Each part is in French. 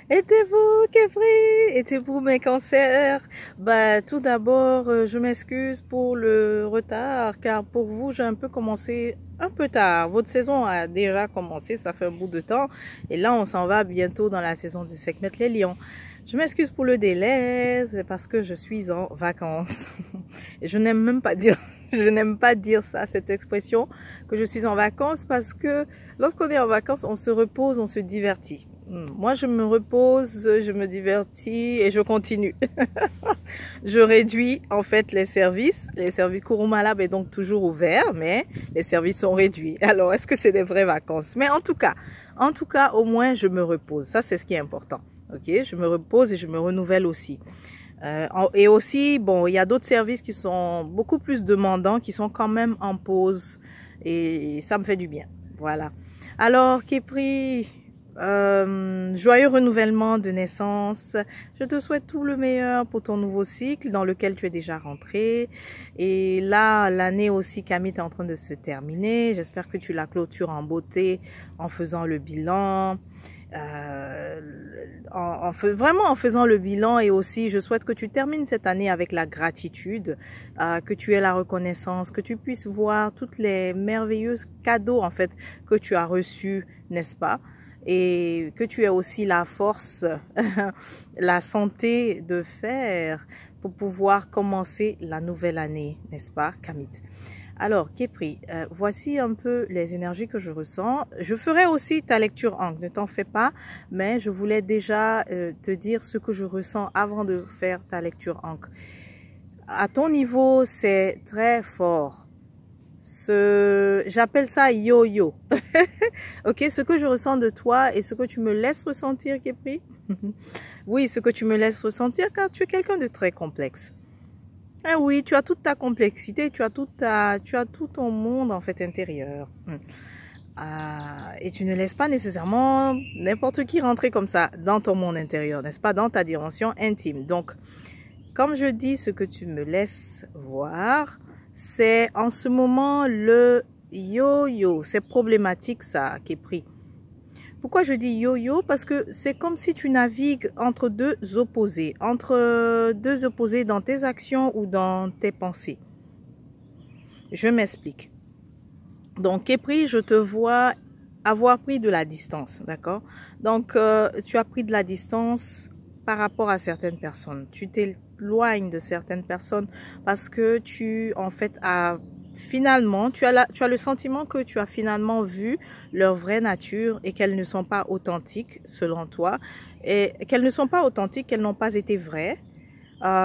Êtes-vous Kefri? Êtes-vous mes cancers? Bah, tout d'abord, je m'excuse pour le retard, car pour vous, j'ai un peu commencé un peu tard. Votre saison a déjà commencé, ça fait un bout de temps, et là, on s'en va bientôt dans la saison des secs mettre les lions. Je m'excuse pour le délai, c'est parce que je suis en vacances. Et je n'aime même pas dire, je n'aime pas dire ça, cette expression, que je suis en vacances, parce que lorsqu'on est en vacances, on se repose, on se divertit. Moi, je me repose, je me divertis et je continue. Je réduis en fait les services. Les services Kurumalab est donc toujours ouvert, mais les services sont réduits. Alors, est-ce que c'est des vraies vacances? Mais en tout cas, au moins, je me repose. Ça, c'est ce qui est important. Ok, je me repose et je me renouvelle aussi. Et aussi, bon, il y a d'autres services qui sont beaucoup plus demandants, qui sont quand même en pause. Et ça me fait du bien. Voilà. Alors, Kepri, joyeux renouvellement de naissance. Je te souhaite tout le meilleur pour ton nouveau cycle dans lequel tu es déjà rentré. Et là, l'année aussi, Camille, est en train de se terminer. J'espère que tu la clôtures en beauté en faisant le bilan. Vraiment en faisant le bilan, et aussi je souhaite que tu termines cette année avec la gratitude, que tu aies la reconnaissance, que tu puisses voir toutes les merveilleux cadeaux en fait que tu as reçus, n'est-ce pas, et que tu aies aussi la force, la santé de faire pour pouvoir commencer la nouvelle année, n'est-ce pas, Kamit? Alors, Kepri, voici un peu les énergies que je ressens. Je ferai aussi ta lecture Ankh, ne t'en fais pas, mais je voulais déjà te dire ce que je ressens avant de faire ta lecture Ankh. À ton niveau, c'est très fort. J'appelle ça yo-yo. Ok, ce que je ressens de toi et ce que tu me laisses ressentir, Kepri. Oui, ce que tu me laisses ressentir, car tu es quelqu'un de très complexe. Ah oui, tu as toute ta complexité, tu as tout ton monde en fait intérieur. Et tu ne laisses pas nécessairement n'importe qui rentrer comme ça dans ton monde intérieur, n'est-ce pas, dans ta dimension intime. Donc, comme je dis, ce que tu me laisses voir, c'est en ce moment le yo-yo. C'est problématique ça qui est pris. Pourquoi je dis yo-yo? Parce que c'est comme si tu navigues entre deux opposés dans tes actions ou dans tes pensées. Je m'explique. Donc, Kepri, je te vois avoir pris de la distance, d'accord? Donc, tu as pris de la distance par rapport à certaines personnes. Tu t'éloignes de certaines personnes parce que tu, en fait, finalement, tu as le sentiment que tu as finalement vu leur vraie nature et qu'elles ne sont pas authentiques selon toi, et qu'elles ne sont pas authentiques, qu'elles n'ont pas été vraies,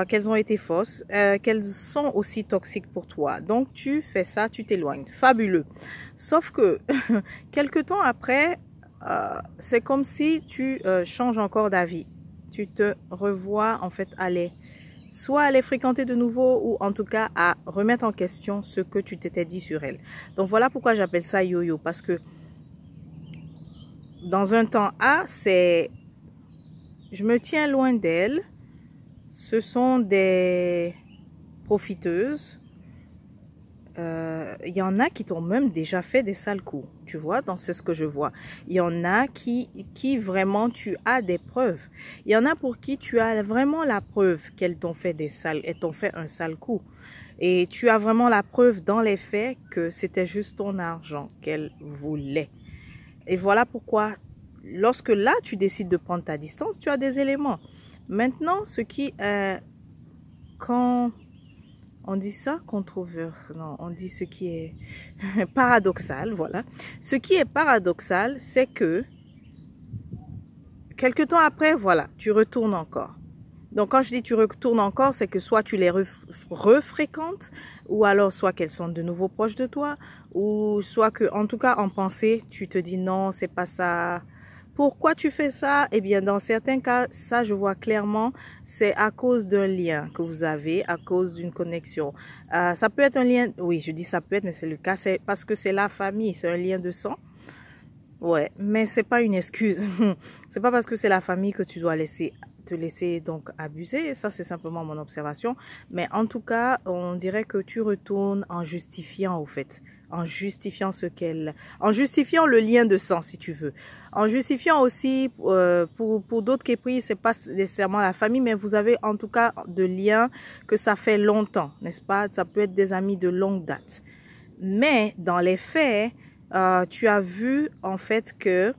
qu'elles ont été fausses, qu'elles sont aussi toxiques pour toi. Donc tu fais ça, tu t'éloignes. Fabuleux. Sauf que quelque temps après, c'est comme si tu changes encore d'avis. Tu te revois en fait aller soit à les fréquenter de nouveau, ou en tout cas à remettre en question ce que tu t'étais dit sur elle. Donc voilà pourquoi j'appelle ça yo-yo, parce que dans un temps A, c'est je me tiens loin d'elle, ce sont des profiteuses. Il y en a qui t'ont même déjà fait des sales coups, tu vois, c'est ce que je vois. Il y en a qui vraiment tu as des preuves. Il y en a pour qui tu as vraiment la preuve qu'elles t'ont fait un sale coup. Et tu as vraiment la preuve dans les faits que c'était juste ton argent qu'elles voulaient. Et voilà pourquoi, lorsque là tu décides de prendre ta distance, tu as des éléments. Maintenant, ce qui est quand on dit ça, non, on dit ce qui est paradoxal, voilà. Ce qui est paradoxal, c'est que quelque temps après, voilà, tu retournes encore. Donc quand je dis tu retournes encore, c'est que soit tu les refréquentes, ou alors soit qu'elles sont de nouveau proches de toi, ou soit que, en tout cas en pensée, tu te dis non, c'est pas ça. Pourquoi tu fais ça? Eh bien, dans certains cas, ça, je vois clairement, c'est à cause d'un lien que vous avez, à cause d'une connexion. Ça peut être un lien, oui, je dis ça peut être, mais c'est le cas, c'est parce que c'est la famille, c'est un lien de sang. Ouais, mais c'est pas une excuse. C'est pas parce que c'est la famille que tu dois laisser te laisser donc abuser. Ça, c'est simplement mon observation. Mais en tout cas, on dirait que tu retournes en justifiant, au fait. En justifiant en justifiant le lien de sang, si tu veux. En justifiant aussi, pour d'autres Képri, c'est pas nécessairement la famille, mais vous avez en tout cas de liens que ça fait longtemps, n'est-ce pas? Ça peut être des amis de longue date. Mais dans les faits, tu as vu en fait que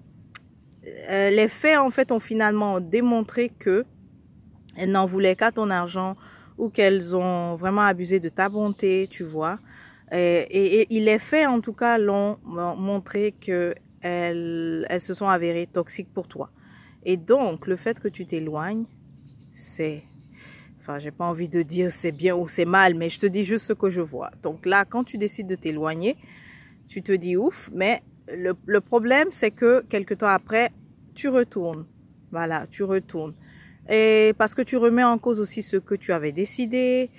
les faits en fait ont finalement démontré que elles n'en voulaient qu'à ton argent ou qu'elles ont vraiment abusé de ta bonté, tu vois. Et les faits en tout cas l'ont montré que elles se sont avérées toxiques pour toi. Et donc le fait que tu t'éloignes, c'est... Enfin, j'ai pas envie de dire c'est bien ou c'est mal, mais je te dis juste ce que je vois. Donc là, quand tu décides de t'éloigner, tu te dis ouf, mais le problème, c'est que quelque temps après, tu retournes. Voilà, tu retournes. Et parce que tu remets en cause aussi ce que tu avais décidé.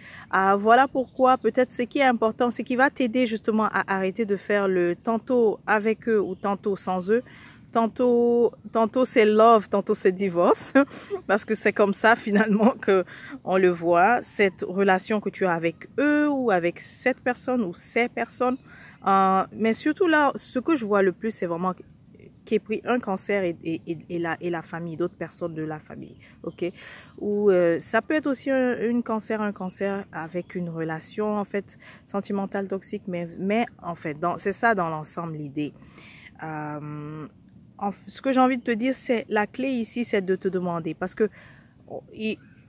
Voilà pourquoi, peut-être ce qui est important, c'est qu'il va t'aider justement à arrêter de faire le tantôt avec eux ou tantôt sans eux. Tantôt c'est love, tantôt c'est divorce, parce que c'est comme ça finalement que on le voit, cette relation que tu as avec eux ou avec cette personne ou ces personnes. Mais surtout là, ce que je vois le plus, c'est vraiment qui est pris un cancer et la famille, d'autres personnes de la famille, ok? Ou ça peut être aussi un cancer avec une relation en fait sentimentale toxique, mais en fait, c'est ça dans l'ensemble l'idée. Ce que j'ai envie de te dire, c'est la clé ici, c'est de te demander. Parce que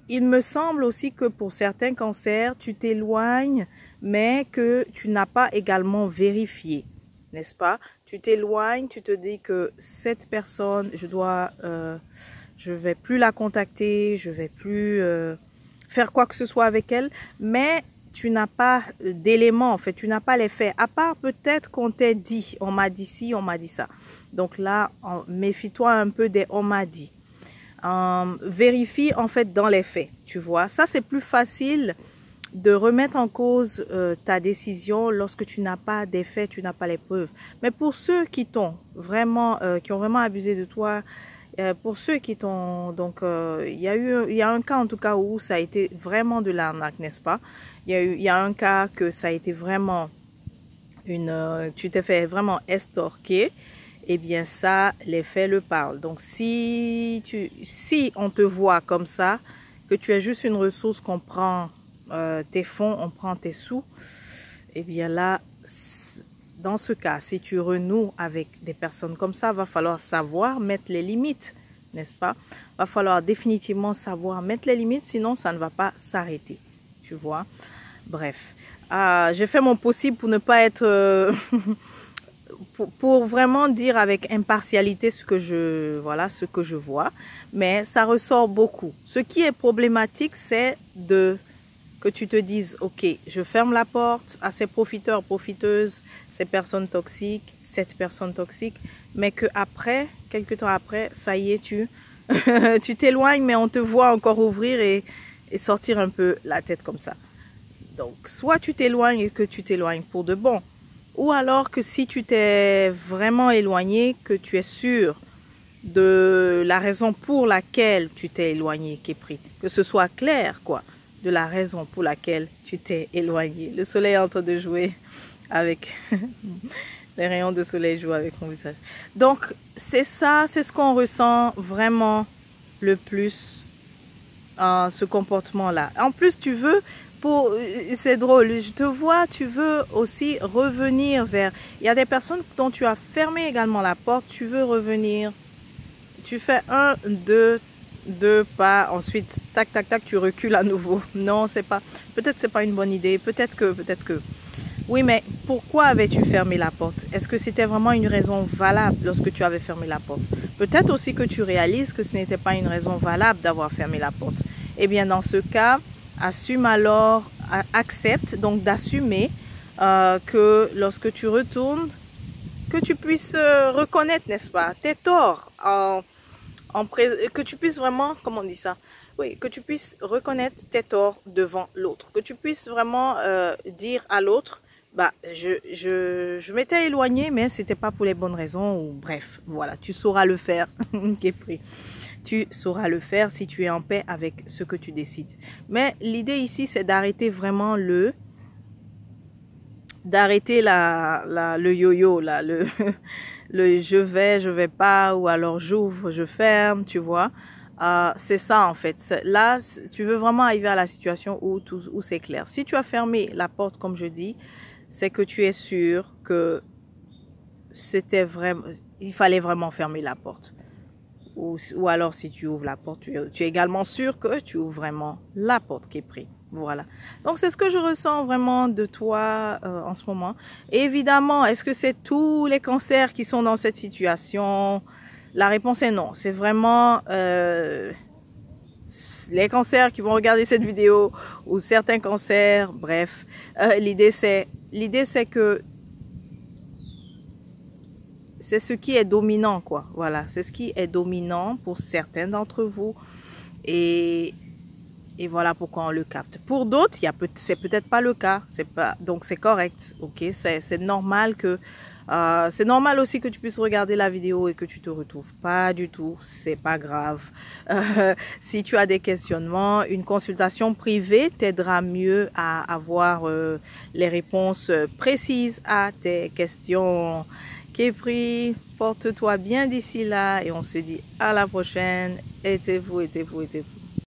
il me semble aussi que pour certains cancers, tu t'éloignes, mais que tu n'as pas également vérifié, n'est-ce pas? Tu t'éloignes, tu te dis que cette personne, je vais plus la contacter, je vais plus faire quoi que ce soit avec elle, mais tu n'as pas d'éléments, en fait, tu n'as pas les faits, à part peut-être qu'on t'ait dit, on m'a dit ci, on m'a dit ça. Donc là, méfie-toi un peu des on m'a dit. Vérifie en fait dans les faits, tu vois. Ça, c'est plus facile de remettre en cause ta décision lorsque tu n'as pas des faits, tu n'as pas les preuves. Mais pour ceux qui t'ont vraiment, qui ont vraiment abusé de toi, pour ceux qui t'ont, donc, il y a un cas en tout cas où ça a été vraiment de l'arnaque, n'est-ce pas? Il y a un cas que ça a été vraiment tu t'es fait vraiment estorquer. Eh bien ça, les faits le parlent. Donc si on te voit comme ça, que tu es juste une ressource qu'on prend tes fonds, on prend tes sous, eh bien là, dans ce cas, si tu renoues avec des personnes comme ça, va falloir savoir mettre les limites, n'est-ce pas? Va falloir définitivement savoir mettre les limites, sinon ça ne va pas s'arrêter, tu vois? Bref, j'ai fait mon possible pour ne pas être... pour vraiment dire avec impartialité ce que je vois, mais ça ressort beaucoup. Ce qui est problématique, c'est que tu te dises, ok, je ferme la porte à ces profiteurs, profiteuses, ces personnes toxiques, cette personne toxique, mais que après, quelques temps après, ça y est, tu t'éloignes, mais on te voit encore ouvrir et sortir un peu la tête comme ça. Donc, soit tu t'éloignes et que tu t'éloignes pour de bon, ou alors que si tu t'es vraiment éloigné, que tu es sûr de la raison pour laquelle tu t'es éloigné, Képri. Que ce soit clair, quoi, de la raison pour laquelle tu t'es éloigné. Le soleil est en train de jouer avec... les rayons de soleil jouent avec mon visage. Donc, c'est ça, c'est ce qu'on ressent vraiment le plus en ce comportement-là. En plus, tu veux... C'est drôle, je te vois, tu veux aussi revenir vers... Il y a des personnes dont tu as fermé également la porte, tu veux revenir. Tu fais 1, 2 pas, ensuite, tac, tac, tac, tu recules à nouveau. Non, c'est pas... Peut-être c'est pas une bonne idée, peut-être que... Oui, mais pourquoi avais-tu fermé la porte? Est-ce que c'était vraiment une raison valable lorsque tu avais fermé la porte? Peut-être aussi que tu réalises que ce n'était pas une raison valable d'avoir fermé la porte. Eh bien, dans ce cas... Assume alors, accepte donc d'assumer que lorsque tu retournes, que tu puisses reconnaître, n'est-ce pas, tes torts, que tu puisses vraiment, comment on dit ça? Oui, que tu puisses reconnaître tes torts devant l'autre, que tu puisses vraiment dire à l'autre bah, je m'étais éloignée, mais c'était pas pour les bonnes raisons. Ou bref, voilà, tu sauras le faire, Képri. Tu sauras le faire si tu es en paix avec ce que tu décides. Mais l'idée ici, c'est d'arrêter vraiment d'arrêter le yo-yo, là, le je vais pas, ou alors j'ouvre, je ferme, tu vois. C'est ça en fait. Là, tu veux vraiment arriver à la situation où c'est clair. Si tu as fermé la porte, comme je dis, c'est que tu es sûr que il fallait vraiment fermer la porte. Ou alors si tu ouvres la porte, tu es également sûr que tu ouvres vraiment la porte qui est prise. Voilà. Donc c'est ce que je ressens vraiment de toi en ce moment. Et évidemment, est-ce que c'est tous les cancers qui sont dans cette situation? La réponse est non. C'est vraiment les cancers qui vont regarder cette vidéo ou certains cancers. Bref, l'idée c'est que c'est ce qui est dominant, quoi. Voilà, c'est ce qui est dominant pour certains d'entre vous. Et voilà pourquoi on le capte. Pour d'autres, c'est peut-être pas le cas. Donc c'est correct, ok. C'est normal que c'est normal aussi que tu puisses regarder la vidéo et que tu te retrouves pas du tout. C'est pas grave. Si tu as des questionnements, une consultation privée t'aidera mieux à avoir les réponses précises à tes questions. Képri, porte-toi bien d'ici là et on se dit à la prochaine. Aidez-vous, aidez-vous, aidez-vous.